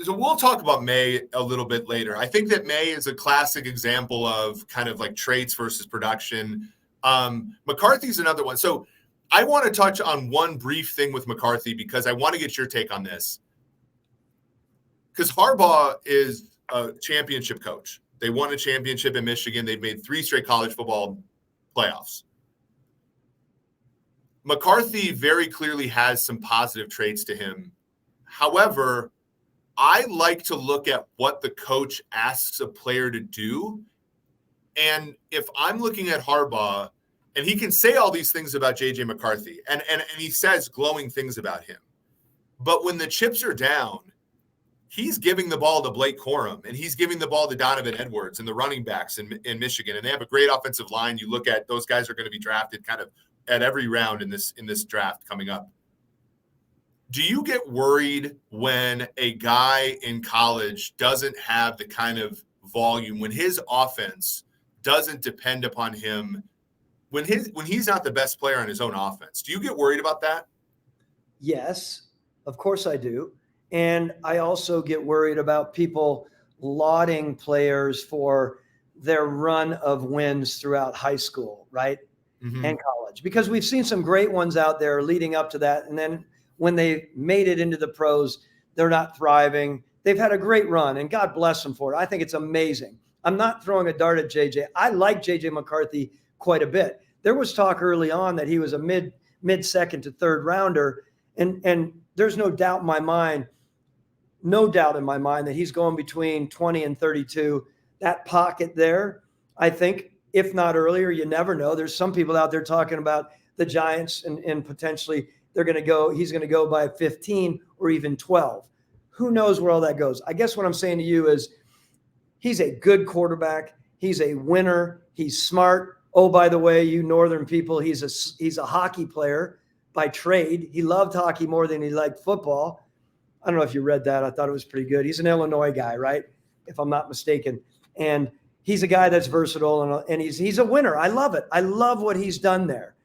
A: so we'll talk about May a little bit later. I think that May is a classic example of kind of like traits versus production. McCarthy's another one. So I want to touch on one brief thing with McCarthy because I want to get your take on this. Because Harbaugh is a championship coach. They won a championship in Michigan. They've made 3 straight college football playoffs. McCarthy very clearly has some positive traits to him. However, I like to look at what the coach asks a player to do. And if I'm looking at Harbaugh, and he can say all these things about J.J. McCarthy, and he says glowing things about him, but when the chips are down, he's giving the ball to Blake Corum, and he's giving the ball to Donovan Edwards and the running backs in Michigan, and they have a great offensive line. You look at those guys are going to be drafted kind of at every round in this draft coming up. Do you get worried when a guy in college doesn't have the kind of volume, when his offense doesn't depend upon him, when he's not the best player on his own offense? Do you get worried about that?
B: Yes, of course I do. And I also get worried about people lauding players for their run of wins throughout high school, right? Mm-hmm. And college, because we've seen some great ones out there leading up to that. And then when they made it into the pros, they're not thriving. They've had a great run, and God bless them for it. I think it's amazing. I'm not throwing a dart at JJ. I like JJ McCarthy quite a bit. There was talk early on that he was a mid second to third rounder, and there's no doubt in my mind that he's going between 20 and 32. That pocket there, I think, if not earlier, you never know. There's some people out there talking about the Giants and potentially he's going to go by 15 or even 12. Who knows where all that goes? I guess what I'm saying to you is he's a good quarterback. He's a winner. He's smart. Oh, by the way, you Northern people, he's a hockey player by trade. He loved hockey more than he liked football. I don't know if you read that. I thought it was pretty good. He's an Illinois guy, right? If I'm not mistaken. And he's a guy that's versatile, and he's a winner. I love it. I love what he's done there.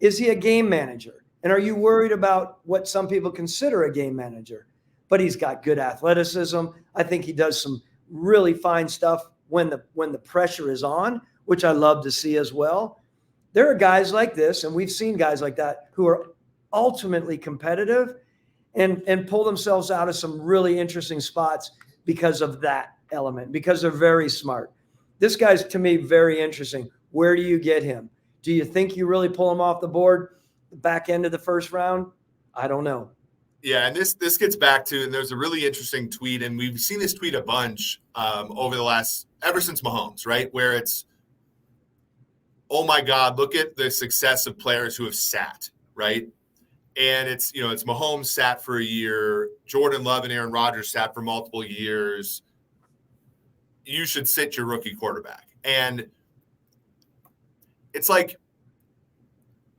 B: Is he a game manager? And are you worried about what some people consider a game manager? But he's got good athleticism. I think he does some really fine stuff when the pressure is on, which I love to see as well. There are guys like this, and we've seen guys like that who are ultimately competitive and pull themselves out of some really interesting spots because of that element, because they're very smart. This guy's, to me, very interesting. Where do you get him? Do you think you really pull him off the board the back end of the first round? I don't know.
A: Yeah, and this gets back to, and there's a really interesting tweet, and we've seen this tweet a bunch ever since Mahomes, right? Where it's, oh my God, look at the success of players who have sat, right? And it's Mahomes sat for a year, Jordan Love and Aaron Rodgers sat for multiple years. You should sit your rookie quarterback. And it's like,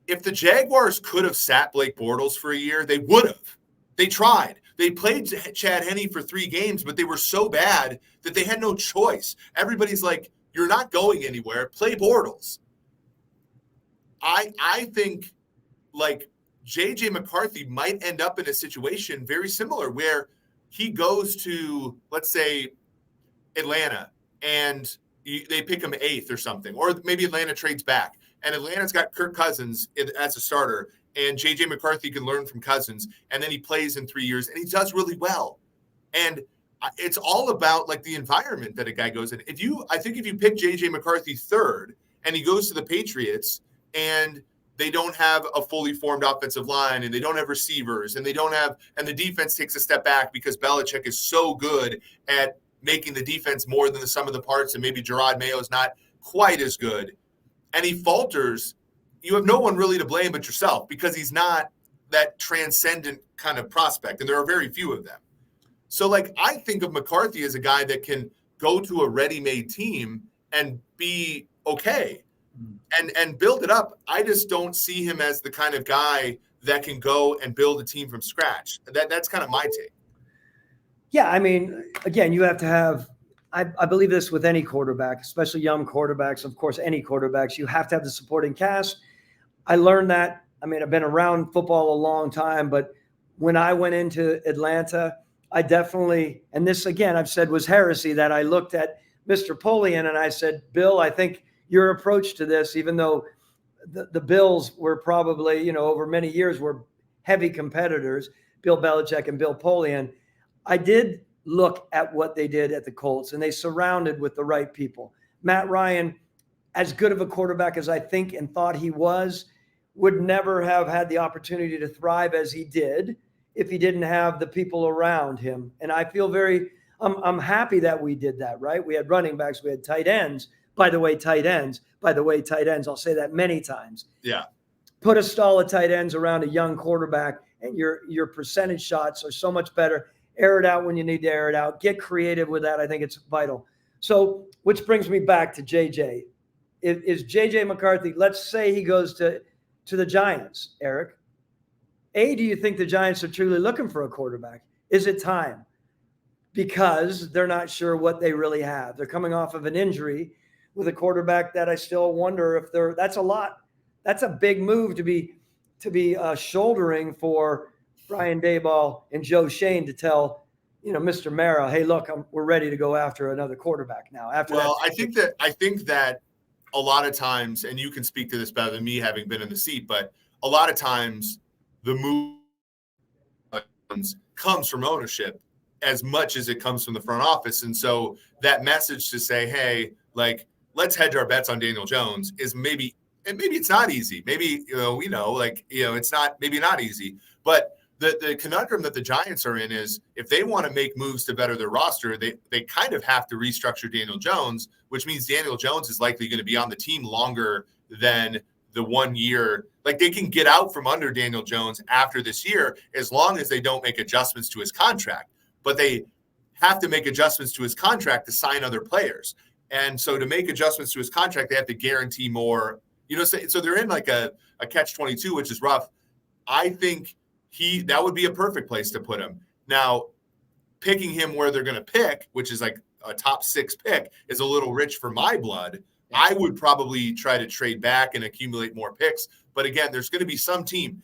A: if the Jaguars could have sat Blake Bortles for a year, they would have. They tried. They played Chad Henne for 3 games, but they were so bad that they had no choice. Everybody's like, you're not going anywhere. Play Bortles. I think, like, JJ McCarthy might end up in a situation very similar where he goes to, let's say, Atlanta, and they pick him 8th or something, or maybe Atlanta trades back, and Atlanta's got Kirk Cousins as a starter, and JJ McCarthy can learn from Cousins, and then he plays in 3 years, and he does really well. And it's all about like the environment that a guy goes in. I think if you pick JJ McCarthy 3rd, and he goes to the Patriots, and they don't have a fully formed offensive line, and they don't have receivers, and the defense takes a step back because Belichick is so good at making the defense more than the sum of the parts, and maybe Gerard Mayo is not quite as good, and he falters, you have no one really to blame but yourself, because he's not that transcendent kind of prospect, and there are very few of them. So, like, I think of McCarthy as a guy that can go to a ready-made team and be okay and build it up. I just don't see him as the kind of guy that can go and build a team from scratch. That's kind of my take.
B: Yeah, I mean, again, you have to have – I believe this with any quarterback, especially young quarterbacks, of course, any quarterbacks. You have to have the supporting cast. I learned that. I mean, I've been around football a long time, but when I went into Atlanta, I definitely – and this, again, I've said was heresy, that I looked at Mr. Polian and I said, Bill, I think your approach to this, even though the Bills were probably, over many years were heavy competitors, Bill Belichick and Bill Polian, I did look at what they did at the Colts, and they surrounded with the right people. Matt Ryan, as good of a quarterback as I think and thought he was, would never have had the opportunity to thrive as he did if he didn't have the people around him. And I feel I'm happy that we did that, right? We had running backs, we had tight ends. By the way, tight ends. I'll say that many times.
A: Yeah.
B: Put a stall of tight ends around a young quarterback, and your percentage shots are so much better. Air it out when you need to air it out. Get creative with that. I think it's vital. So, which brings me back to JJ. Is JJ McCarthy, let's say he goes to the Giants, Eric. Do you think the Giants are truly looking for a quarterback? Is it time? Because they're not sure what they really have. They're coming off of an injury with a quarterback that I still wonder if that's a lot. That's a big move to be shouldering for Brian Daboll and Joe Shane to tell, Mr. Mara, hey, look, we're ready to go after another quarterback now.
A: I think that a lot of times, and you can speak to this better than me having been in the seat, but a lot of times the move comes from ownership as much as it comes from the front office. And so that message to say, hey, like, let's hedge our bets on Daniel Jones is maybe it's not easy. Maybe, it's not easy. But the conundrum that the Giants are in is if they want to make moves to better their roster, they kind of have to restructure Daniel Jones, which means Daniel Jones is likely going to be on the team longer than the 1 year. Like, they can get out from under Daniel Jones after this year as long as they don't make adjustments to his contract. But they have to make adjustments to his contract to sign other players. And so to make adjustments to his contract, they have to guarantee more, so they're in like a catch-22, which is rough. I think that would be a perfect place to put him. Now, picking him where they're going to pick, which is like a top 6 pick, is a little rich for my blood. I would probably try to trade back and accumulate more picks. But again, there's going to be some team.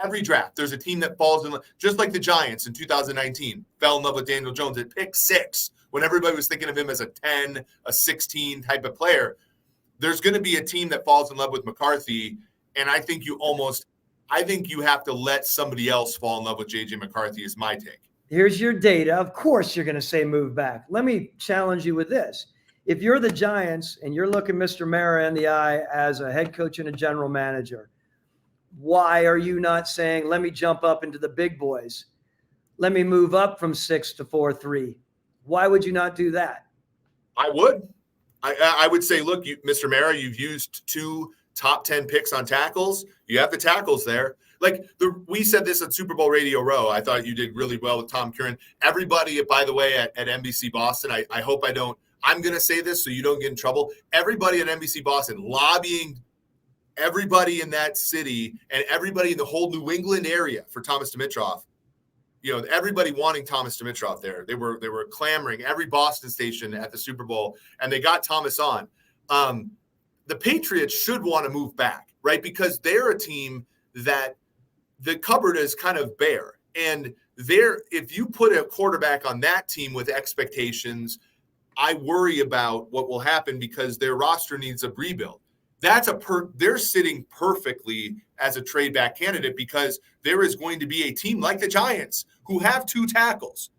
A: Every draft, there's a team that falls in love, just like the Giants in 2019 fell in love with Daniel Jones at pick 6 when everybody was thinking of him as a 10, a 16 type of player. There's going to be a team that falls in love with McCarthy, and I think you have to let somebody else fall in love with JJ McCarthy is my take.
B: Here's your data. Of course you're going to say move back. Let me challenge you with this. If you're the Giants and you're looking Mr. Mara in the eye as a head coach and a general manager, why are you not saying, let me jump up into the big boys? Let me move up from 6 to 4-3. Why would you not do that?
A: I would. I would say, look, Mr. Mara, you've used 2 top 10 picks on tackles. You have the tackles there. Like we said this at Super Bowl Radio Row. I thought you did really well with Tom Curran. Everybody, by the way, at NBC Boston, I hope I'm going to say this so you don't get in trouble. Everybody at NBC Boston lobbying everybody in that city and everybody in the whole New England area for Thomas Dimitroff. Everybody wanting Thomas Dimitroff there. They were clamoring, every Boston station at the Super Bowl, and they got Thomas on. The Patriots should want to move back, right? Because they're a team that the cupboard is kind of bare. And if you put a quarterback on that team with expectations, I worry about what will happen because their roster needs a rebuild. They're sitting perfectly as a trade back candidate because there is going to be a team like the Giants who have 2 tackles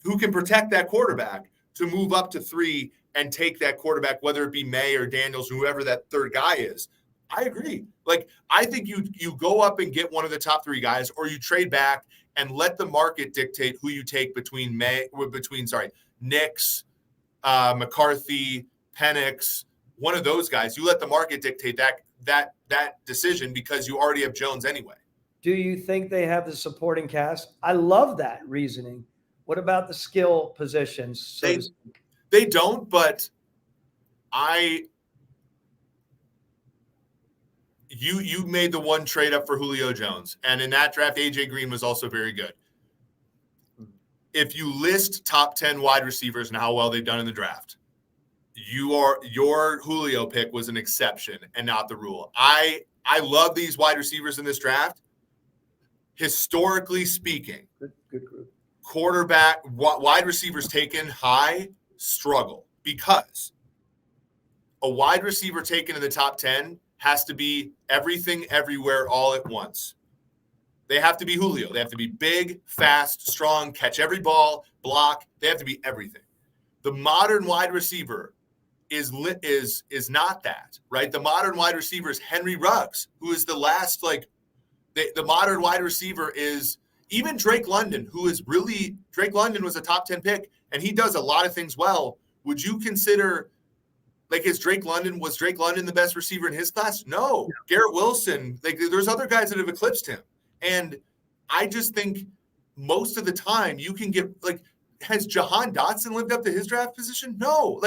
A: who can protect that quarterback to move up to 3 and take that quarterback, whether it be May or Daniels, whoever that third guy is. I agree. Like, I think you go up and get one of the top 3 guys, or you trade back and let the market dictate who you take between Nix, McCarthy, Penix, one of those guys. You let the market dictate that decision because you already have Jones anyway.
B: Do you think they have the supporting cast? I love that reasoning. What about the skill positions?
A: They don't, but you made the one trade up for Julio Jones, and in that draft, AJ Green was also very good. If you list top 10 wide receivers and how well they've done in the draft, your Julio pick was an exception and not the rule. I love these wide receivers in this draft. Historically speaking,
B: good group.
A: Wide receivers taken high struggle because a wide receiver taken in the top 10 has to be everything, everywhere, all at once. They have to be Julio. They have to be big, fast, strong, catch every ball, block. They have to be everything. The modern wide receiver is not that, right? The modern wide receiver is Henry Ruggs, who is the last, the modern wide receiver is even Drake London, Drake London was a top 10 pick, and he does a lot of things well. Would you consider, was Drake London the best receiver in his class? No. Yeah. Garrett Wilson, there's other guys that have eclipsed him. And I just think most of the time you can get, has Jahan Dotson lived up to his draft position? No.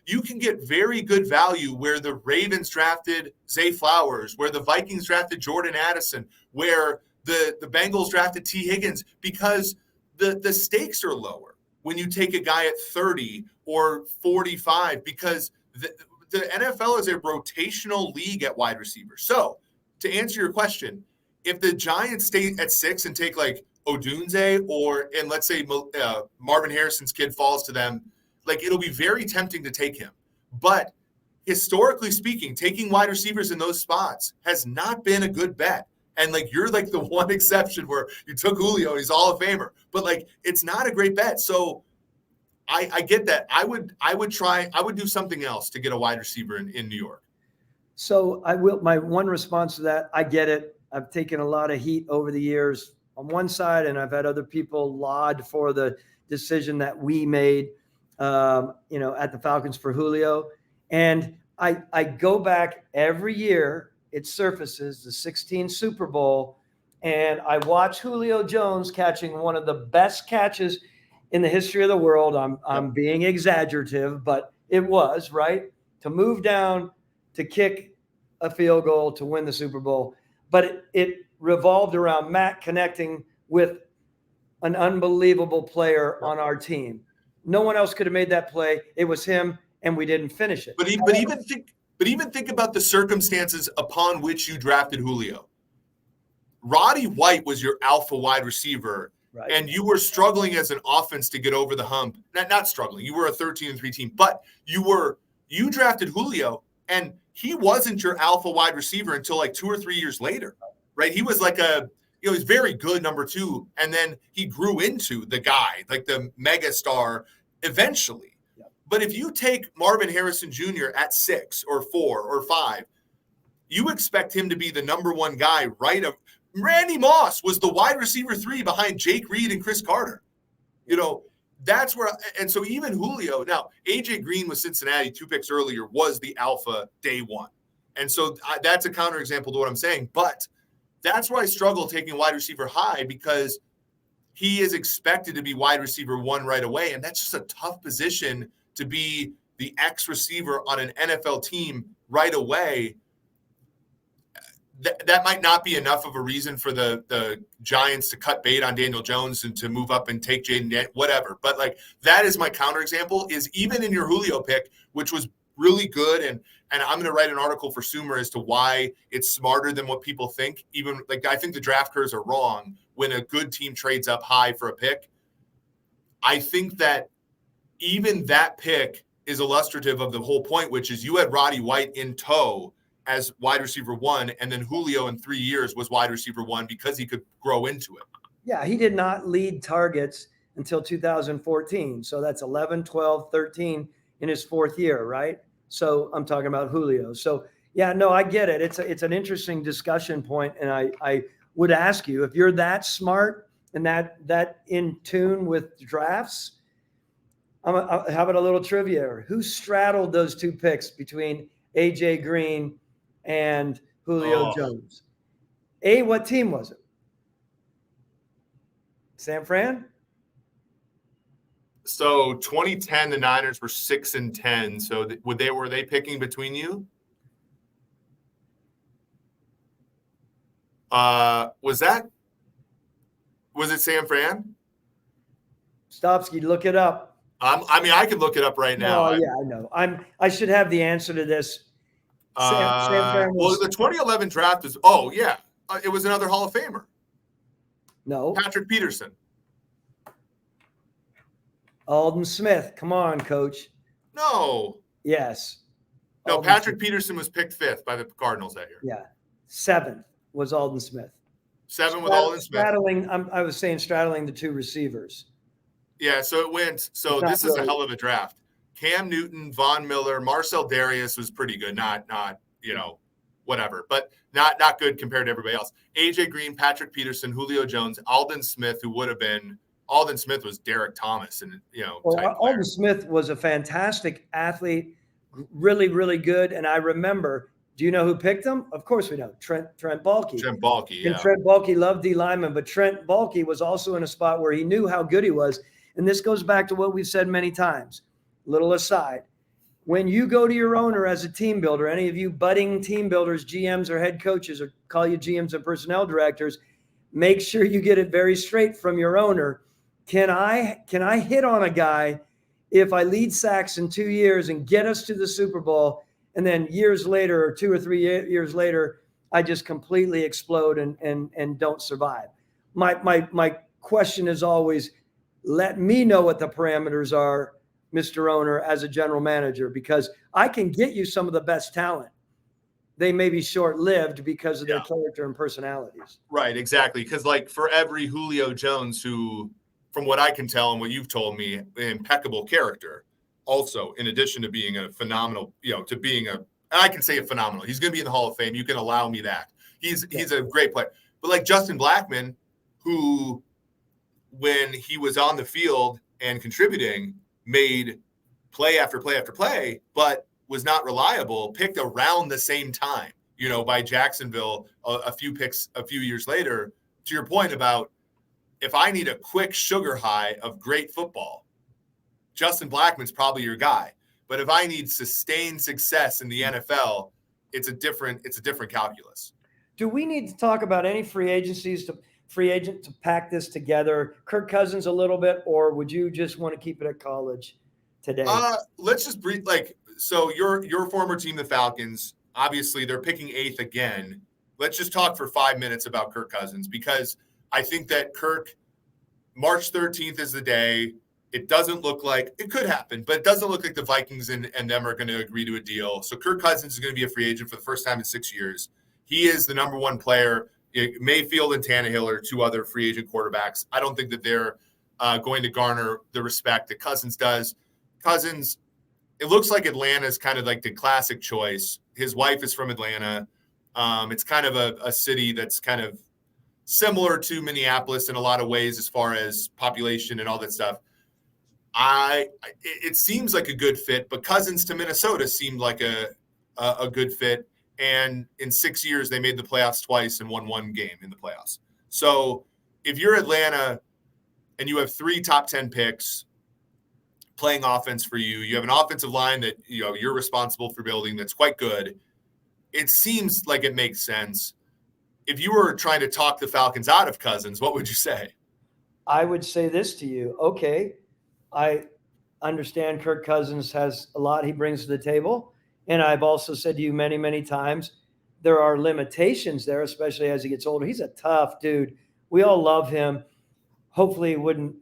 A: You can get very good value where the Ravens drafted Zay Flowers, where the Vikings drafted Jordan Addison, where the Bengals drafted T. Higgins, because the stakes are lower when you take a guy at 30 or 45, because the NFL is a rotational league at wide receiver. So to answer your question, if the Giants stay at 6 and take Odunze and let's say Marvin Harrison's kid falls to them, it'll be very tempting to take him. But historically speaking, taking wide receivers in those spots has not been a good bet. And you're the one exception where you took Julio, he's Hall of Famer, but it's not a great bet. So I get that. I would do something else to get a wide receiver in New York.
B: So my one response to that, I get it. I've taken a lot of heat over the years on one side, and I've had other people laud for the decision that we made, at the Falcons for Julio. And I go back every year, it surfaces the 16 Super Bowl, and I watch Julio Jones catching one of the best catches in the history of the world. I'm being exaggerative, but it was, right? To move down, to kick a field goal, to win the Super Bowl. But it revolved around Matt connecting with an unbelievable player on our team. No one else could have made that play. It was him, and we didn't finish it.
A: But even think about the circumstances upon which you drafted Julio. Roddy White was your alpha wide receiver, right, and you were struggling as an offense to get over the hump. Not struggling. You were a 13-3 team, but you drafted Julio, and he wasn't your alpha wide receiver until 2 or 3 years later, right? He was he's very good number 2, and then he grew into the guy, the mega star eventually. Yep. But if you take Marvin Harrison Jr. at 6 or 4 or 5, you expect him to be the number 1 guy, right? Randy Moss was the wide receiver 3 behind Jake Reed and Chris Carter. That's where, and so even Julio, now AJ Green with Cincinnati 2 picks earlier was the alpha day 1. And so that's a counterexample to what I'm saying. But that's where I struggle taking wide receiver high, because he is expected to be wide receiver 1 right away. And that's just a tough position to be the X receiver on an NFL team right away. That might not be enough of a reason for the Giants to cut bait on Daniel Jones and to move up and take Jaden, whatever. But that is my counterexample, is even in your Julio pick, which was really good. And I'm going to write an article for Sumer as to why it's smarter than what people think. Even like, I think the draft curves are wrong when a good team trades up high for a pick. I think that even that pick is illustrative of the whole point, which is you had Roddy White in tow as wide receiver 1, and then Julio in 3 years was wide receiver 1 because he could grow into it.
B: Yeah, he did not lead targets until 2014. So that's 11, 12, 13 in his 4th year, right? So I'm talking about Julio. So yeah, no, I get it. It's an interesting discussion point, and I would ask you, if you're that smart and that in tune with drafts, how about a little trivia? Who straddled those 2 picks between AJ Green and Julio Jones? What team was it? San Fran?
A: So 2010, the Niners were 6-10. So were they picking between you? Was it San Fran?
B: Stopsky, look it up.
A: I mean, I could look it up right now.
B: Oh yeah, I know. I should have the answer to this.
A: San Fran was, well, the 2011 draft was. Oh yeah, it was another Hall of Famer.
B: No,
A: Patrick Peterson.
B: Alden Smith. Come on, coach.
A: No.
B: Yes.
A: No,
B: Alden
A: Patrick
B: Smith.
A: Peterson was picked 5th by the Cardinals that year.
B: Yeah. 7th was Alden Smith.
A: 7 with Alden Smith.
B: I was saying straddling the 2 receivers.
A: Yeah, so it went. So this is a hell of a draft. Cam Newton, Von Miller, Marcel Darius was pretty good. Not whatever, but not good compared to everybody else. AJ Green, Patrick Peterson, Julio Jones, Alden Smith, who would have been. Alden Smith was Derek Thomas, and
B: Alden Smith was a fantastic athlete, really, really good. And I remember, do you know who picked him? Of course we know, Trent Baalke.
A: Trent Baalke, yeah.
B: And Trent Baalke loved D lineman, but Trent Baalke was also in a spot where he knew how good he was. And this goes back to what we've said many times. Little aside, when you go to your owner as a team builder, any of you budding team builders, GMs or head coaches, or call you GMs and personnel directors, make sure you get it very straight from your owner. Can I hit on a guy if I lead sacks in 2 years and get us to the Super Bowl, and then years later, or 2 or 3 years later, I just completely explode and don't survive? My question is always, let me know what the parameters are, Mr. Owner, as a general manager, because I can get you some of the best talent. They may be short-lived because of their character and personalities.
A: Right, exactly. Because like for every Julio Jones who, from what I can tell and what you've told me, an impeccable character. Also, in addition to being a phenomenal, I can say a phenomenal. He's going to be in the Hall of Fame. You can allow me that. He's a great player. But like Justin Blackmon, who, when he was on the field and contributing, made play after play after play, but was not reliable, picked around the same time, by Jacksonville a few years later. To your point about, if I need a quick sugar high of great football, Justin Blackmon's probably your guy. But if I need sustained success in the NFL, it's a different calculus.
B: Do we need to talk about any free agent to pack this together? Kirk Cousins a little bit, or would you just want to keep it at college today?
A: Let's just breathe. So your former team, the Falcons, obviously they're picking 8th again. Let's just talk for 5 minutes about Kirk Cousins, because I think that March 13th is the day. It doesn't look like it could happen, but it doesn't look like the Vikings and them are going to agree to a deal. So Kirk Cousins is going to be a free agent for the first time in 6 years. He is the number 1 player. Mayfield and Tannehill are 2 other free agent quarterbacks. I don't think that they're going to garner the respect that Cousins does. Cousins, it looks like Atlanta is kind of like the classic choice. His wife is from Atlanta. It's kind of a city that's kind of similar to Minneapolis in a lot of ways as far as population and all that stuff. It seems like a good fit, but Cousins to Minnesota seemed like a good fit. And in 6 years, they made the playoffs twice and won 1 game in the playoffs. So if you're Atlanta and you have 3 top 10 picks playing offense for you, you have an offensive line that you're responsible for building that's quite good. It seems like it makes sense. If you were trying to talk the Falcons out of Cousins, what would you say?
B: I would say this to you. Okay, I understand Kirk Cousins has a lot he brings to the table, And I've also said to you many, many times, there are limitations there, especially as he gets older. He's a tough dude. We all love him. Hopefully he wouldn't,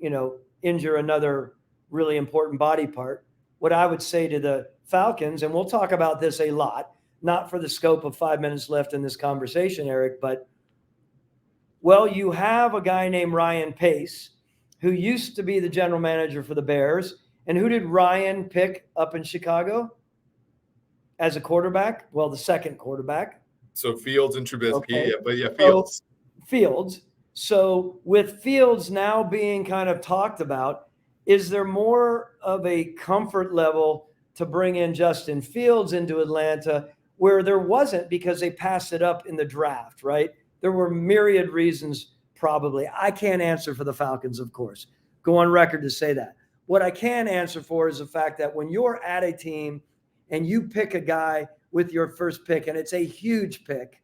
B: injure another really important body part. What I would say to the Falcons, and we'll talk about this a lot, not for the scope of 5 minutes left in this conversation, Eric, but you have a guy named Ryan Pace who used to be the general manager for the Bears. And who did Ryan pick up in Chicago as a quarterback? Well, the second quarterback.
A: So Fields and Trubisky,
B: Okay.
A: Fields.
B: Fields. So with Fields now being kind of talked about, is there more of a comfort level to bring in Justin Fields into Atlanta where there wasn't because they passed it up in the draft, right? There were myriad reasons probably. I can't answer for the Falcons, of course. Go on record to say that. What I can answer for is the fact that when you're at a team and you pick a guy with your first pick, and it's a huge pick,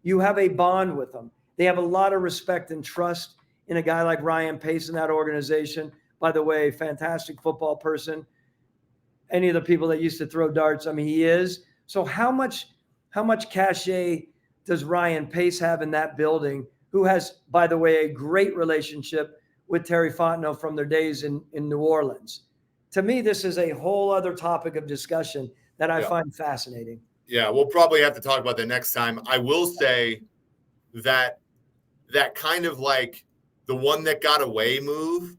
B: you have a bond with them. They have a lot of respect and trust in a guy like Ryan Pace in that organization. By the way, fantastic football person. Any of the people that used to throw darts, he is. So how much cachet does Ryan Pace have in that building, who has, by the way, a great relationship with Terry Fontenot from their days in New Orleans? To me, this is a whole other topic of discussion that I find fascinating.
A: Yeah, we'll probably have to talk about that next time. I will say that kind of like the one that got away move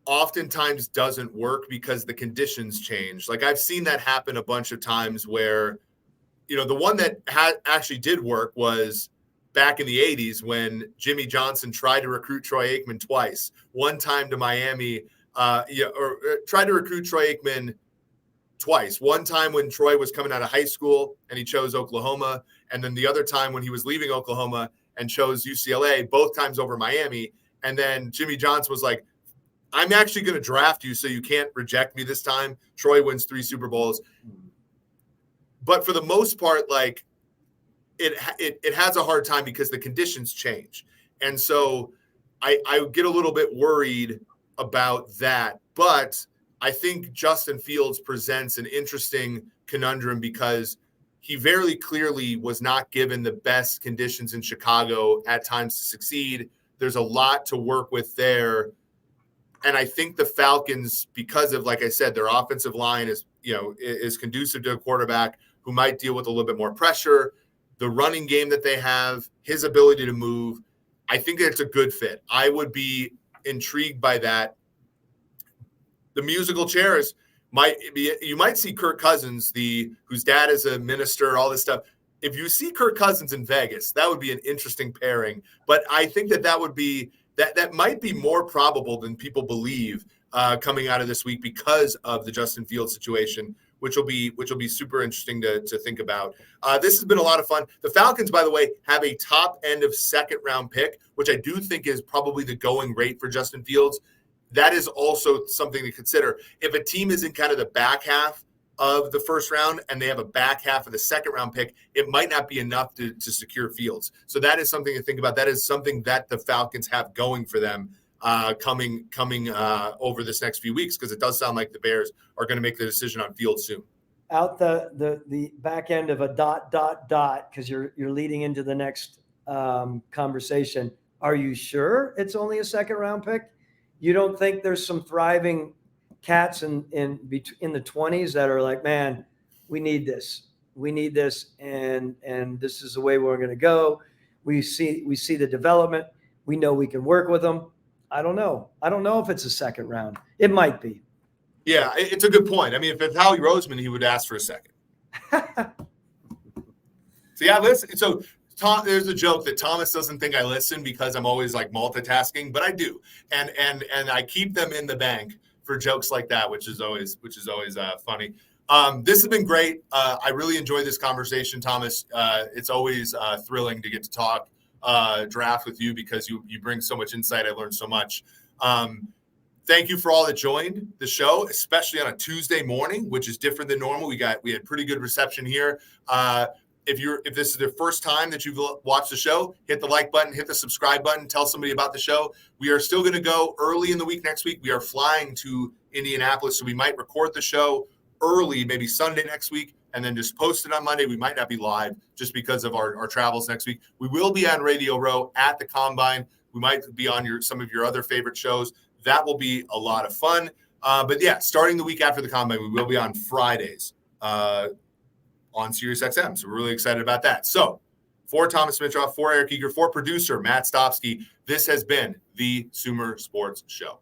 A: oftentimes doesn't work because the conditions change. Like I've seen that happen a bunch of times where, the one that actually did work was back in the 80s when Jimmy Johnson tried to recruit Troy Aikman twice. One time to Miami, or tried to recruit Troy Aikman twice. One time when Troy was coming out of high school and he chose Oklahoma, and then the other time when he was leaving Oklahoma and chose UCLA, both times over Miami. And then Jimmy Johnson was like, I'm actually going to draft you so you can't reject me this time. Troy wins 3 Super Bowls. But for the most part, like it has a hard time because the conditions change. And so I get a little bit worried about that. But I think Justin Fields presents an interesting conundrum because he very clearly was not given the best conditions in Chicago at times to succeed. There's a lot to work with there. And I think the Falcons, because of, like I said, their offensive line is conducive to a quarterback who might deal with a little bit more pressure. The running game that they have, his ability to move, I think it's a good fit. I would be intrigued by that. The musical chairs you might see Kirk Cousins, whose dad is a minister, all this stuff. If you see Kirk Cousins in Vegas, that would be an interesting pairing. But I think that would be that might be more probable than people believe coming out of this week because of the Justin Fields situation, which will be super interesting to think about. This has been a lot of fun. The Falcons, by the way, have a top end of second round pick, which I do think is probably the going rate for Justin Fields. That is also something to consider. If a team is in kind of the back half of the first round and they have a back half of the second round pick, it might not be enough to secure Fields. So that is something to think about. That is something that the Falcons have going for them coming over this next few weeks, because it does sound like the Bears are going to make the decision on Fields soon.
B: Out the back end of a ... because you're leading into the next conversation. Are you sure it's only a second round pick? You don't think there's some thriving cats in the 20s that are like, man, we need this, and this is the way we're going to go. We see the development. We know we can work with them. I don't know if it's a second round. It might be.
A: Yeah, it's a good point. I mean, if it's Howie Roseman, he would ask for a second. So yeah, listen. So there's a joke that Thomas doesn't think I listen because I'm always like multitasking, but I do, and I keep them in the bank for jokes like that, which is always funny. This has been great. I really enjoyed this conversation, Thomas. It's always thrilling to get to talk draft with you because you bring so much insight. I learned so much. Thank you for all that joined the show, especially on a Tuesday morning, which is different than normal. We had pretty good reception here. If this is the first time that you've watched the show, hit the like button, hit the subscribe button, tell somebody about the show. We are still going to go early in the week next week. We are flying to Indianapolis, so we might record the show early, maybe Sunday next week, and then just post it on Monday. We might not be live just because of our travels next week. We will be on Radio Row at the Combine. We might be on some of your other favorite shows. That will be a lot of fun. But yeah, starting the week after the Combine, we will be on Fridays on SiriusXM. So we're really excited about that. So for Thomas Dimitroff, for Eric Eager, for producer Matt Stopsky, this has been the Sumer Sports Show.